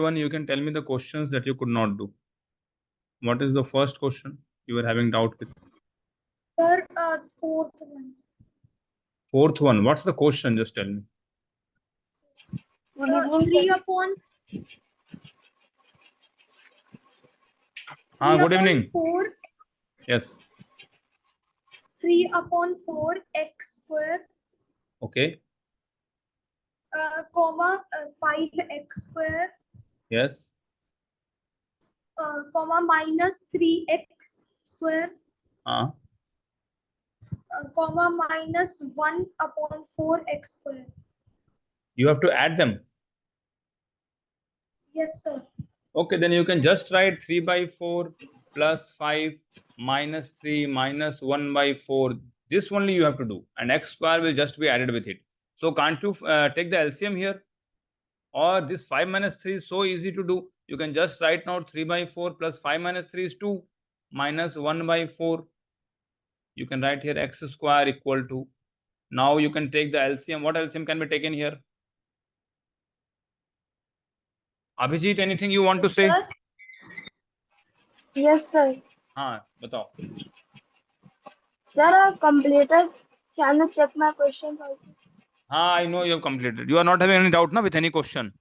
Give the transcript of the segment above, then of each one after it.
one, you can tell me the questions that you could not do. What is the first question you were having doubt with? Sir, fourth one. Fourth one. What's the question? Just tell me. 3 upon Good evening. 4. Yes. 3 upon 4 x square. Okay. Comma 5x square. Yes. Comma minus 3x square. Comma minus 1 upon 4x square. You have to add them. Yes, sir. Okay, then you can just write 3 by 4 plus 5 minus 3 minus 1 by 4. This only you have to do, and x square will just be added with it. So can't you take the LCM here? Or this 5 minus 3 is so easy to do. You can just write now 3 by 4 plus 5 minus 3 is 2 minus 1 by 4. You can write here x square equal to. Now you can take the LCM. What LCM can be taken here? Abhijit, anything you want to say? Sir? Yes, sir. हाँ बताओ. Sir, I've completed. Can you check my questions also? I know you have completed. You are not having any doubt now with any question.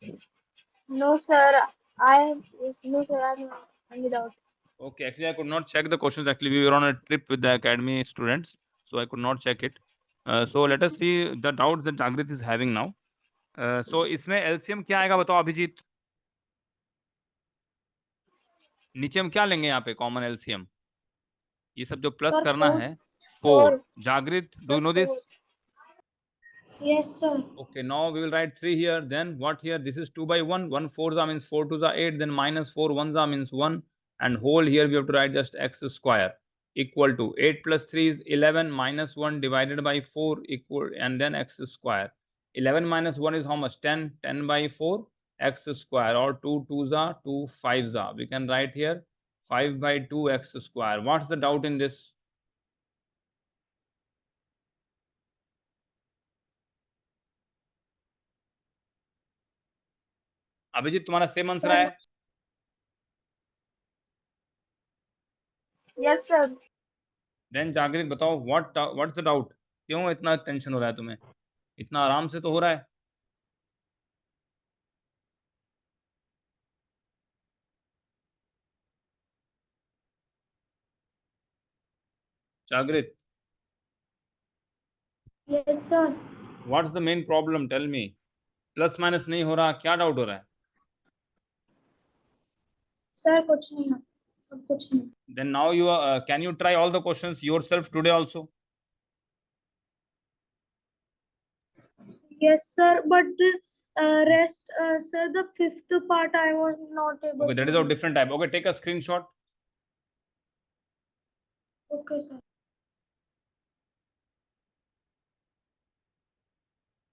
No, sir. No, sir. I have any doubt. Okay, actually I could not check the questions. Actually, we were on a trip with the academy students, so I could not check it. So let us see the doubts that Jagrit is having now. So इसमें LCM क्या आएगा बताओ अभिजीत? नीचे हम क्या लेंगे यहाँ पे कॉमन LCM? ये सब जो प्लस करना है 4. Jagrit, do you know this? Yes, sir. Okay, now we will write 3 here. Then what here? This is 2 by 1. 1 4 means 4 2 8. Then minus 4 1 means 1. And whole here we have to write just x square equal to 8 plus 3 is 11 minus 1 divided by 4 equal, and then x square. 11 minus 1 is how much? 10. 10 by 4 x square, or 2 2 2 5 we can write here 5 by 2 x square. What's the doubt in this? Abhijit तुम्हारा same answer है? Yes, sir. Then जागृत बताओ what's the doubt? क्यों इतना tension हो रहा है तुम्हें? इतना आराम से तो हो रहा है. Jagrit, Yes, sir. What's the main problem? Tell me. Plus minus नहीं हो रहा, क्या डाउट हो रहा है? सर कुछ नहीं, अब कुछ नहीं. Then now you can you try all the questions yourself today also? Yes, sir, but the rest, sir, the fifth part I was not able. Okay, that is of different type. Okay, take a screenshot. Okay, sir.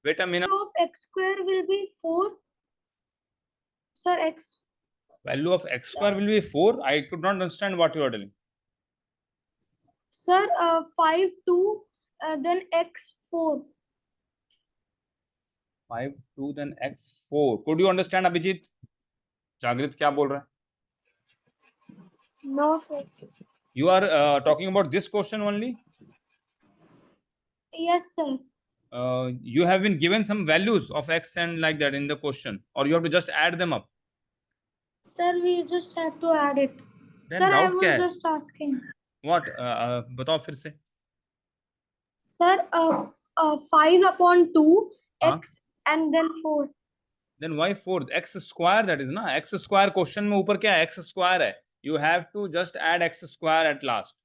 Wait a minute. Value of x square will be 4. Sir, x. Value of x square will be 4. I could not understand what you are telling. Sir, 5 2, then x 4. 5 2 then x 4. Could you understand Abhijit? जागृत क्या बोल रहा है? No, sir. You are talking about this question only? Yes, sir. You have been given some values of x and like that in the question, or you have to just add them up? Sir, we just have to add it. Then Sir, I doubt क्या was है? just asking. What? बताओ फिर से. Sir, 5 upon 2 x and then 4. Then why 4? X square that is ना. X square question में ऊपर क्या है? X square है. You have to just add x square at last.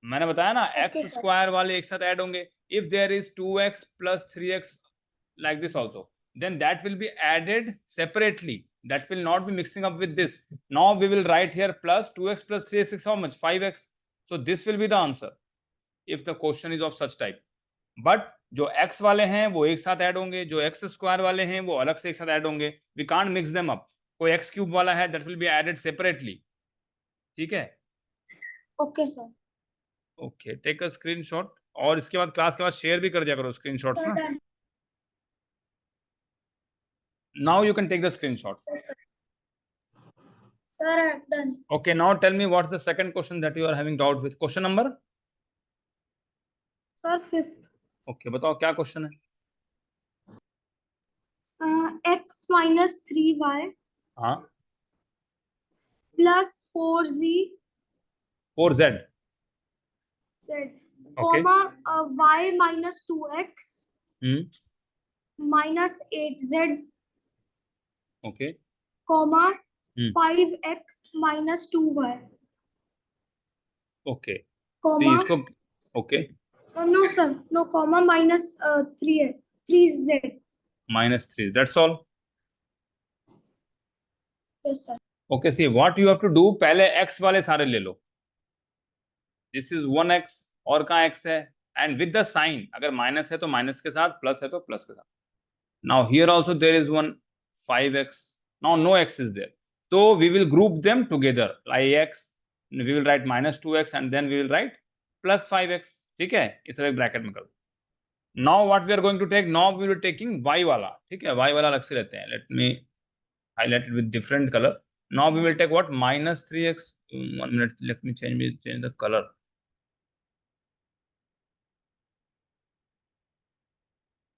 मैंने बताया ना, x square वाले एक साथ ऐड होंगे. If there is 2x plus 3x like this also, then that will be added separately. That will not be mixing up with this. Now we will write here plus 2x plus 3x is how much? 5x. So this will be the answer if the question is of such type. But जो x वाले हैं वो एक साथ add होंगे, जो x square वाले हैं वो अलग से एक साथ ऐड होंगे. We can't mix them up. कोई x क्यूब वाला है, that will be added separately. ठीक है? Okay, sir. Okay, take a screenshot. और इसके बाद क्लास के बाद शेयर भी कर दिया करो स्क्रीनशॉट्स ना. Now you can take the screenshot. Yes, sir. Sir, I've done. Okay, now tell me what's the second question that you are having doubt with. Question number? Sir, fifth. Okay, बताओ क्या question है? X minus 3y हाँ, plus 4z Z. z, Okay. comma y minus 2x Hmm. minus 8z, Okay. comma Hmm. 5x minus 2y, Okay. See, comma इसको okay. no sir, no, comma minus 3z. -3. That's all. Yes sir. Okay, see what you have to do. पहले x वाले सारे ले लो. This is 1x और कहाँ x है? And with the sign, अगर minus है तो minus के साथ, plus है तो plus के साथ. Now here also there is one 5x. Now no x is there. So we will group them together. Like x, we will write -2x and then we will write plus 5x. ठीक है? इस तरह bracket में करो. Now what we are going to take? Now we will be taking y वाला. ठीक है? Y वाला अलग से लेते हैं. Let me highlight it with different color. Now we will take what? -3x. 1 minute. Let me change the color.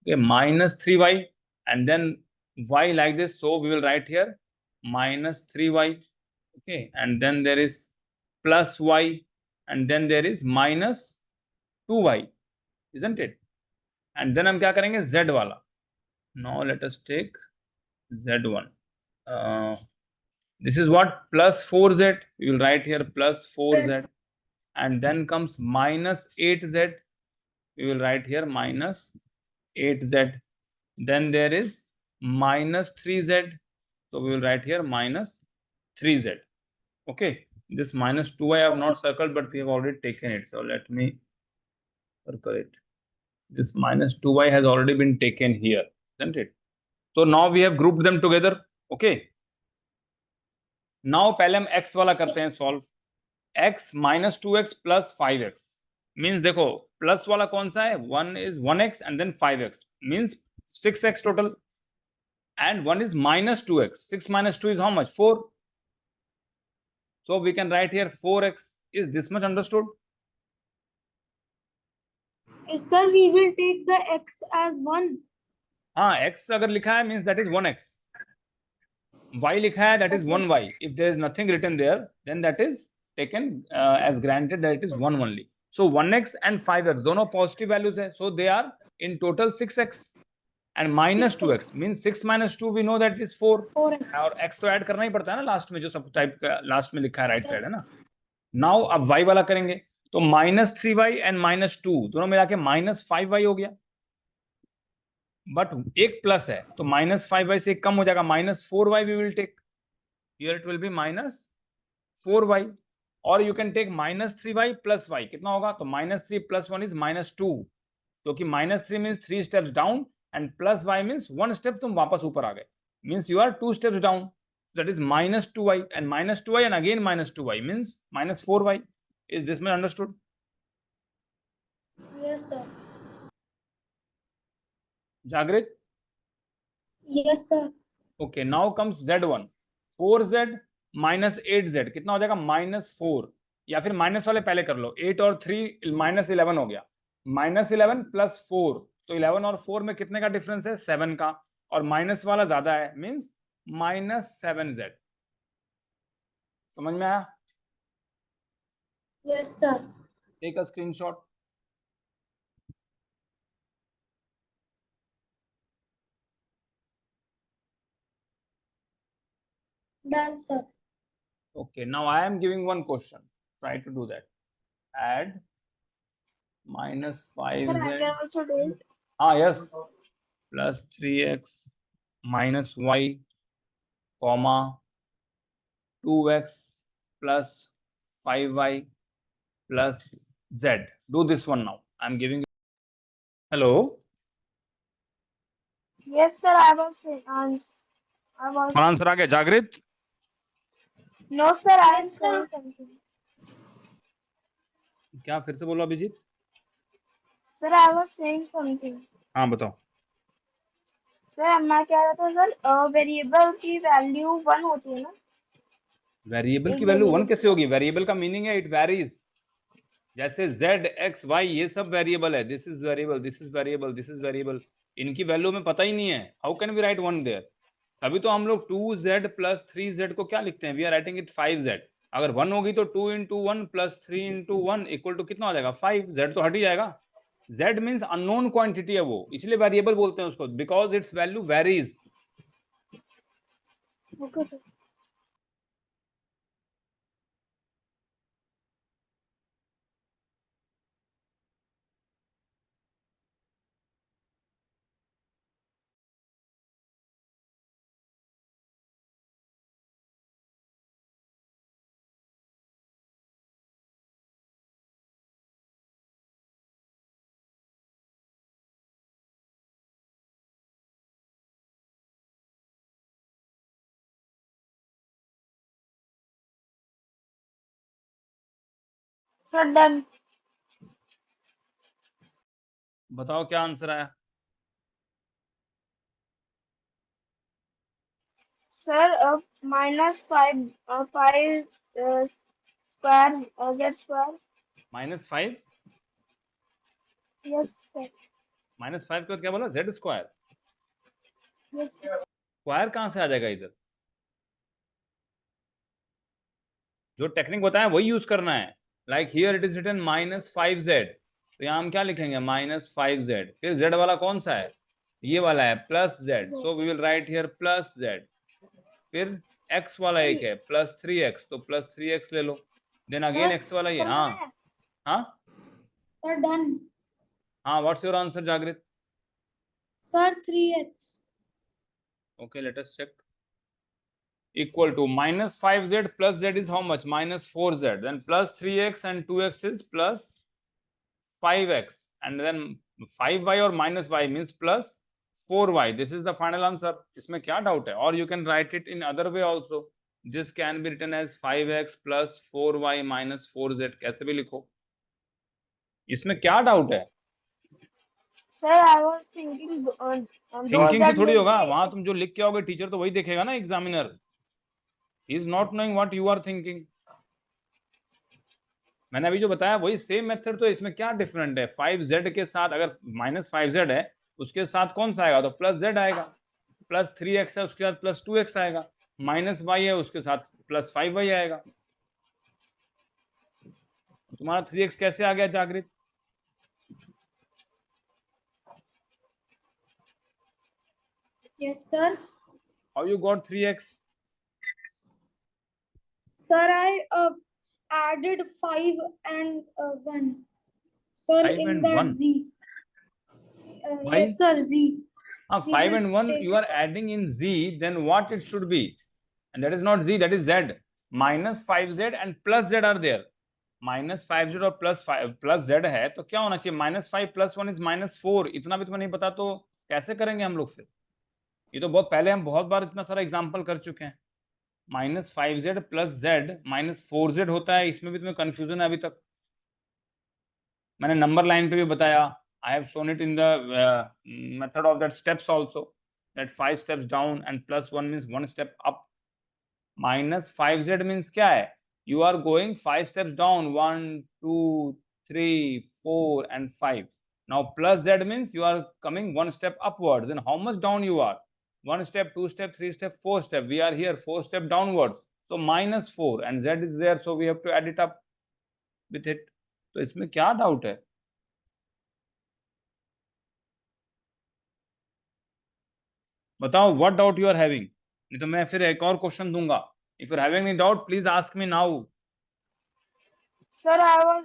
Okay, -3y and then y like this. So we will write here -3y. Okay, and then there is plus y and then there is -2y, isn't it? And then हम क्या करेंगे? Z वाला. Now let us take Z1. This is what? Plus 4z. We will write here plus 4z. Yes. And then comes -8z. We will write here -8z. Then there is -3z. So we will write here -3z. Okay. This -2 I have not circled, but we have already taken it. So let me circle it. This -2y has already been taken here, isn't it? So now we have grouped them together. Okay. Now पहले हम x वाला करते हैं solve. X -2x plus 5x means देखो plus वाला कौन सा है? 1 is 1x and then 5x means 6x total, and 1 is -2x. 6 minus 2 is how much? 4. So we can write here 4x. Is this much understood? Yes sir, we will take the x as 1. हाँ, x अगर लिखा है means that is 1x. Y लिखा है that is 1y. If there is nothing written there, then that is taken as granted that it is 1 only. So 1x and 5x दोनों positive values है. So they are in total 6x. And -2x means 6 minus 2 we know that is 4. 4x. और x तो add करना ही पड़ता है ना last में, जो सब टाइप का लास्ट में लिखा है राइट साइड है ना. नाउ अब y वाला करेंगे तो -3y एंड -2 दोनों मिला के -5y हो गया. बट एक प्लस है तो -5y से कम हो जाएगा. -4y we will take. Here it will be -4y. और you can take -3y plus y. कितना होगा? तो -3 + 1 इज -2, क्योंकि -3 means 3 steps down and plus y means 1 step तुम वापस ऊपर आ गए, means you are 2 steps down. That is -2y and -2y and again -2y means -4y. Is this much understood? Yes sir. Jagrit? Yes sir. Okay, now comes z1. 4z minus 8z कितना हो जाएगा? -4. या फिर minus वाले पहले कर लो. 8 और 3 -11 हो गया. -11 plus 4, तो 11 और 4 में कितने का डिफरेंस है? 7 का. और माइनस वाला ज्यादा है मींस -7z. समझ में आया? Yes sir. Take a screenshot. Done sir. Okay, now I am giving one question. Try to do that. Add Sir, I -5z. can also do it. Ah, yes. Plus 3x minus y, comma 2x plus 5y plus z. Do this one now. I'm giving you. Hello. Yes, sir, I was saying. I was. कौन answer आ गया? जागृत? No, sir, I am Yes, sir. saying something. क्या फिर से बोलो Abhijit? Sir, I was saying something. हाँ बताओ. Sir मैं कह रहा था सर वेरिएबल की वैल्यू 1 होती है ना, वेरिएबल एक की वैल्यू 1 वेरिएबल कैसे होगी? वेरिएबल का मीनिंग है इट वेरीज। जैसे z x y ये सब वेरिएबल है, this is variable, this is variable, this is variable, इनकी वैल्यू में पता ही नहीं है। How can we write 1 there? तभी तो हम लोग 2z प्लस 3z को क्या लिखते हैं? We are writing it 5z। अगर 1 होगी तो 2 into 1 plus 3 into 1 equal to कितना हो जाएगा? 5। z तो हट ही जाएगा। z मीन्स अननोन क्वांटिटी है वो, इसलिए वेरिएबल बोलते हैं उसको, because it's value varies. Okay sir. Sir done. बताओ क्या आंसर आया? Sir -5 5 square z square. -5। Yes sir. -5 के बाद क्या बोला? z square. यस स्क्वायर कहां से आ जाएगा इधर? जो टेक्निक बताया वही यूज करना है। Like here it is written -5z, तो यहाँ हम क्या लिखेंगे? -5z। फिर z वाला कौन सा है? ये वाला है +z, so we will write here +z। फिर x वाला एक है +3x, तो +3x ले लो। देन अगेन x वाला ये। हाँ हाँ Sir, done. हाँ, व्हाट्स योर आंसर जागृत? Sir, 3x. Okay, let us check. Equal to -5z plus z is how much? -4z. Then +3x and 2x is +5x. And then 5y or -y means +4y. This is the final answer. इसमें क्या doubt है? Or you can write it in other way also. This can be written as 5x plus 4y minus 4z. कैसे भी लिखो। इसमें क्या doubt है? Sir I was thinking thinking से थोड़ी होगा, वहां तुम जो लिख के आओगे टीचर तो वही देखेगा ना, examiner. He is not knowing what you are thinking. मैंने अभी जो बताया वही सेम मेथड, तो इसमें क्या डिफरेंट है? 5z के साथ अगर -5z है उसके साथ कौन सा आएगा? तो +z आएगा। +3x है उसके साथ +2x आएगा। -y है उसके साथ +5y आएगा। तुम्हारा 3x कैसे आ गया जागृत? Yes, sir. How you got 3x? Sir, I added 5 and 1. Sir, 5 in and that 1. Z. Why? Yes, sir, Z. हाँ, We 5 will and 1 take you are adding in z, then what it should be? And that is not z, that is z. -5z and +z are there. -5z और +z है तो क्या होना चाहिए? -5 + 1 is -4। इतना भी तुम्हें नहीं पता तो कैसे करेंगे हम लोग फिर? ये तो बहुत पहले हम बहुत बार इतना सारा एग्जाम्पल कर चुके हैं। -5z + z -4z होता है, इसमें भी तुम्हें कंफ्यूजन है अभी तक। मैंने नंबर लाइन पे भी बताया। I have shown it in the method of that steps also, that 5 steps down and +1 means 1 step up. -5z means क्या है? You are going 5 steps down, 1 2 3 4 and 5. Now +z means you are coming 1 step upwards. Then how much down you are? 1 step, 2 step, 3 step, 4 step. We are here 4 step downwards, so -4 and z is there, so we have to add it up with it. तो इसमें क्या doubt है? बताओ what doubt you are having, नहीं तो मैं फिर एक और क्वेश्चन दूंगा। If you are having any doubt please ask me now. Sir I was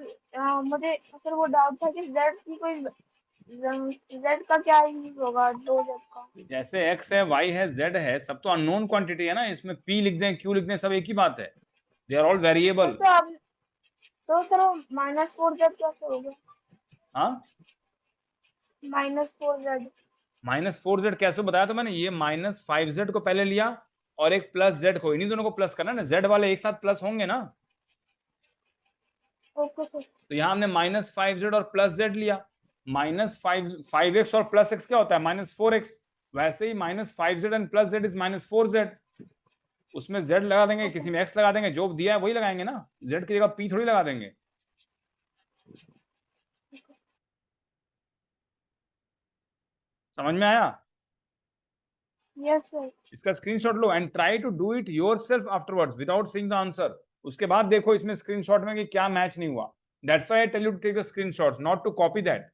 मुझे सर वो डाउट था कि z की कोई z का क्या यूज होगा 2z का। जैसे x है, y है, z है, सब तो अननोन क्वांटिटी है ना। इसमें p लिख दें, q लिख दें, सब एक ही बात है। They are all variable. तो सर वो -4z कैसे हो गया? हाँ, -4z। -4z कैसे बताया तो मैंने? ये -5z को पहले लिया और एक +z को, इन्हीं दोनों को प्लस करना ना, z वाले एक साथ प्लस होंगे ना। Okay sir. तो यहाँ हमने -5z और +z लिया। -5x और +x क्या होता है? -4x। वैसे ही -5z and +z is -4z, उसमें z लगा देंगे, किसी में x लगा देंगे, जो दिया है वही लगाएंगे ना, z की जगह p थोड़ी लगा देंगे। समझ में आया? Yes sir. इसका स्क्रीनशॉट लो and try to do it yourself afterwards without seeing the answer. उसके बाद देखो इसमें स्क्रीनशॉट में कि क्या मैच नहीं हुआ। That's why I tell you to take the screenshots, not to copy that.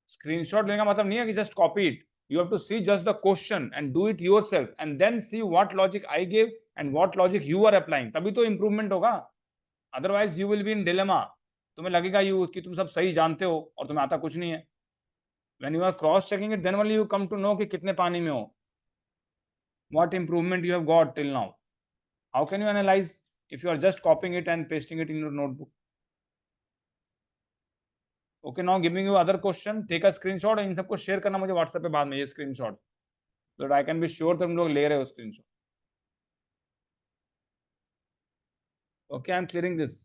Screenshot लेने का मतलब नहीं है कि just copy it, you have to see just the question and do it yourself and then see what logic I gave and what logic you are applying, तभी तो improvement होगा। otherwise you will be in dilemma, तुम्हें लगेगा कि तुम सब सही जानते हो और तुम्हें आता कुछ नहीं है। when you are cross checking it then only you come to know कि कितने पानी में हो, what improvement you have got till now। how can you analyze if you are just copying it and pasting it in your notebook? okay, now giving you other question, take a screenshot और इन सबको share करना मुझे WhatsApp पे बाद में, ये screenshot, so that I can be sure तुम लोग ले रहे हो screenshot. okay, I'm clearing this।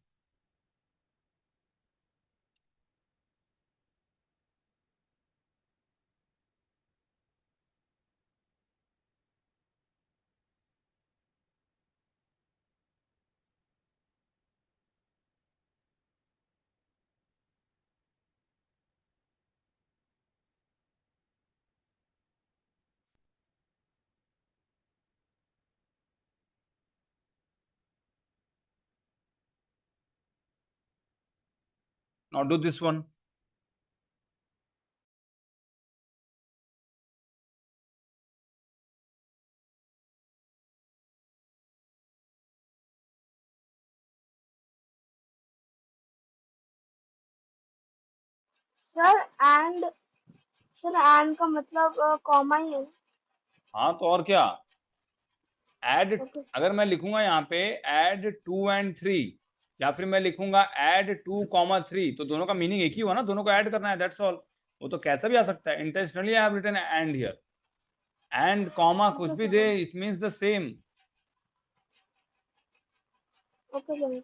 now do this one। Sir and का मतलब कॉमा ही है। हाँ तो और क्या, एड, Okay, sir. अगर मैं लिखूंगा यहाँ पे एड 2 and 3 या फिर मैं लिखूंगा एड 2, 3, तो दोनों का मीनिंग एक ही हुआ ना, दोनों को ऐड करना है, दैट्स ऑल। वो तो कैसा भी आ सकता है, intentionally I have written and here, and comma कुछ भी दे, it means the same. Okay, sir.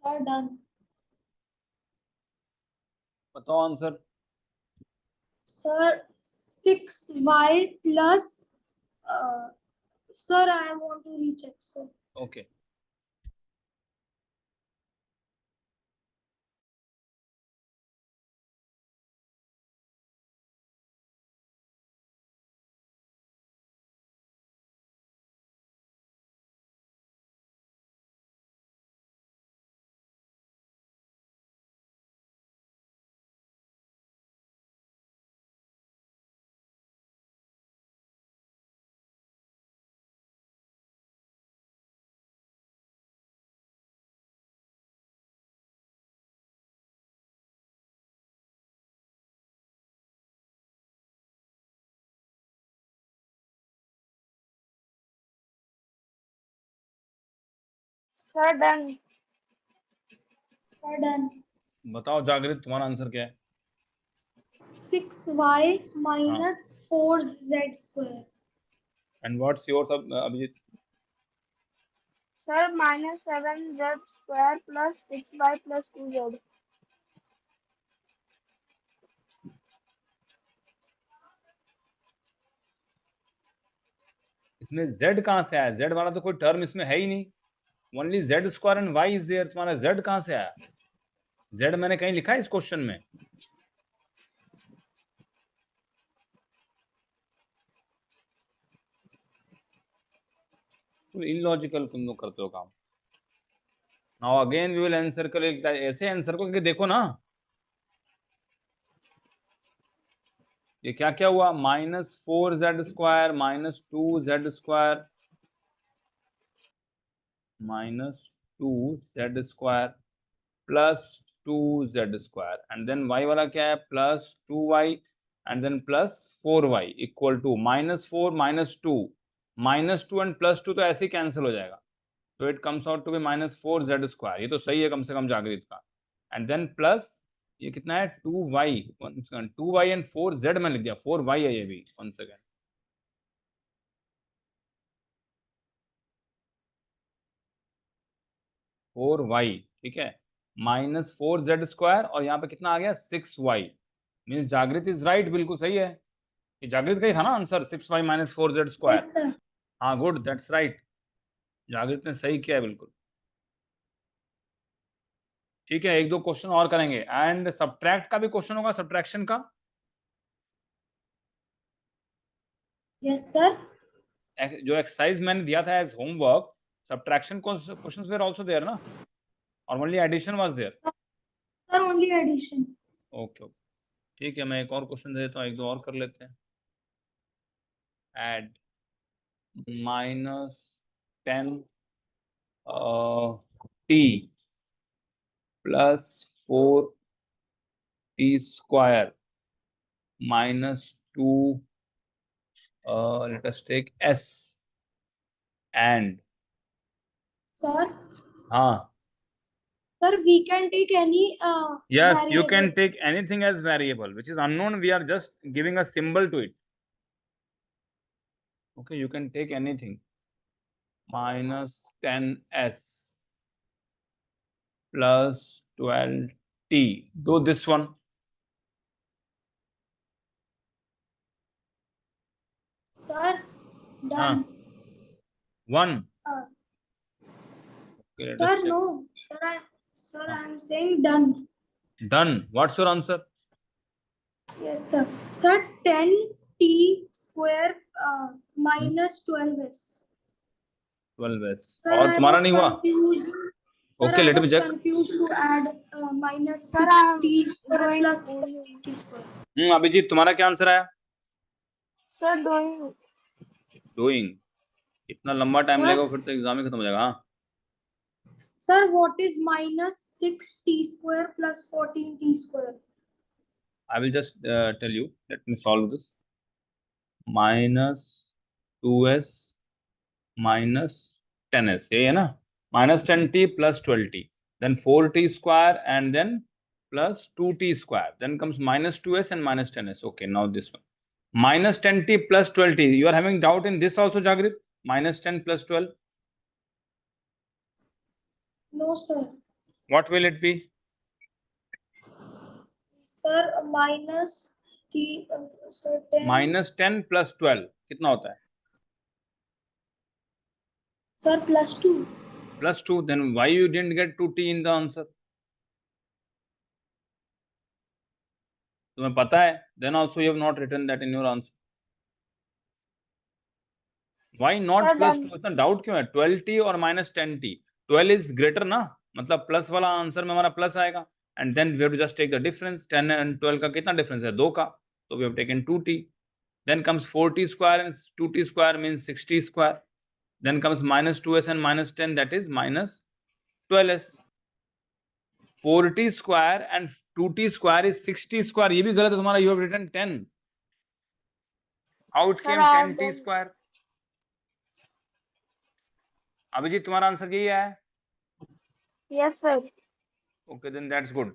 Sir, done. बताओ answer. Sir, 6y plus. Sir, I want to recheck, sir. Okay Sir, done. Sir, done. बताओ जागृत, तुम्हारा answer क्या है? 6y minus 4z square. And what's yours Abhijit? Sir, -7z square plus 6y plus 2z. इसमें z कहाँ से आया? z वाला तो कोई टर्म इसमें है ही नहीं, only z square and y is there, तुम्हारा z कहाँ से आया? z मैंने कहीं लिखा है इस क्वेश्चन में? इलॉजिकल तुम लोग करते हो काम। Now again we will encircle, ऐसे एनसर को देखो ना, ये क्या क्या हुआ, -4z square -2z square -2z square +2z square and then y वाला क्या है +2y and then +4y equal to -4 -2 and +2 तो ऐसे ही कैंसिल हो जाएगा, तो it comes out to be -4z square. ये तो सही है कम से कम जागृत का। एंड देन प्लस ये कितना है 2y 2y एंड 4z मैंने लिख दिया, 4y है ये भी। 1 सेकेंड, -4y, ठीक है, -4z स्क्वायर और यहाँ पे कितना आ गया 6y, मीन्स जागृत इज राइट, बिल्कुल सही है। ये जागृत का ही था ना answer, 6y -4z square. Yes, sir. हाँ गुड, दैट्स राइट, जागृत ने सही किया है बिल्कुल। ठीक है, एक दो क्वेश्चन और करेंगे एंड सब्ट्रैक्ट का भी क्वेश्चन होगा, सब्ट्रैक्शन का। Yes, sir. जो एक्सरसाइज मैंने दिया था as homework, subtraction questions were also there ना, और only addition was there. Sir, only addition. Okay okay, ठीक है, मैं एक और क्वेश्चन दे देता हूँ, एक दो और कर लेते हैं। Add -10 t +4t square -2 let us take s and Sir, हाँ sir, we can take any yes, you variable. can take anything as variable which is unknown, we are just giving a symbol to it. Okay, you can take anything, -10s +12t, do this one. Sir, done. 1. Uh, Okay, let us sir, check. no. Sir, I'm saying done. Done. What's your answer? Yes, sir. Sir, 10t square -12s. 12s. Sir, और I तुम्हारा was नहीं हुआ? confused. Sir, Okay, I let me was check. confused to add Sir, I'm -6t square doing plus 4t square. Abhijit तुम्हारा क्या answer आया? sir doing doing. इतना लंबा time Sir? लगेगा फिर तो एग्जाम ही खत्म हो जाएगा। हाँ Sir, what is -6t square plus 14t square? I will just tell you. Let me solve this. -2s -10s, ये है ना, -10t +12t, then 4t square and then +2t square, then comes -2s and -10s. Okay, now this one, -10t +12t. You are having doubt in this also, Jagrit? -10 +12. No, sir. What will it be? Sir, minus t, sir, 10. -10 +12 कितना होता है? Sir, +2. +2. Then why you didn't get 2t in the answer? तुम्हें पता है? Then also you have not written that in your answer. Why not Sir, +2? इतना doubt क्यों है? 12t और -10t. 12 is greater ना, मतलब प्लस वाला आंसर में हमारा प्लस आएगा, and then we have to just take the difference. 10 and 12 का कितना डिफरेंस है? 2 का, तो we have taken 2t. Then comes 4t square and 2t square means 6t square. Then comes -2s and -10, that is -12s. 4t square and 2t square is 6t square. ये भी गलत है तुम्हारा, you have written 10. How it Sir, came I have 10t done. square? Abhijit तुम्हारा answer यही है? Yes, sir. Okay, then that's good.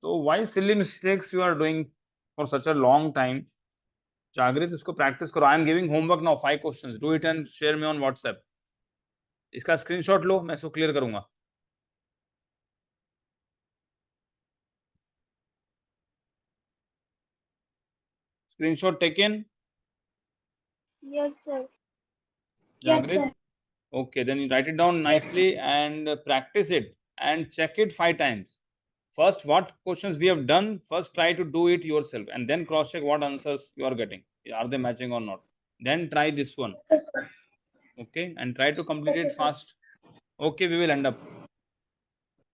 So why silly mistakes you are doing for such a long time? जागृत, इसको practice करो. I am giving homework now, 5 questions. Do it and share me on WhatsApp. इसका screenshot लो, मैं इसको clear करूंगा. Screenshot taken? Yes, sir. Yes, Jagrit? sir. Okay, then you write it down nicely and practice it and check it 5 times. First, what questions we have done, first try to do it yourself and then cross check what answers you are getting. Are they matching or not? Then try this one. Okay, sir. Okay, and try to complete Okay, it sir. fast. Okay, we will end up.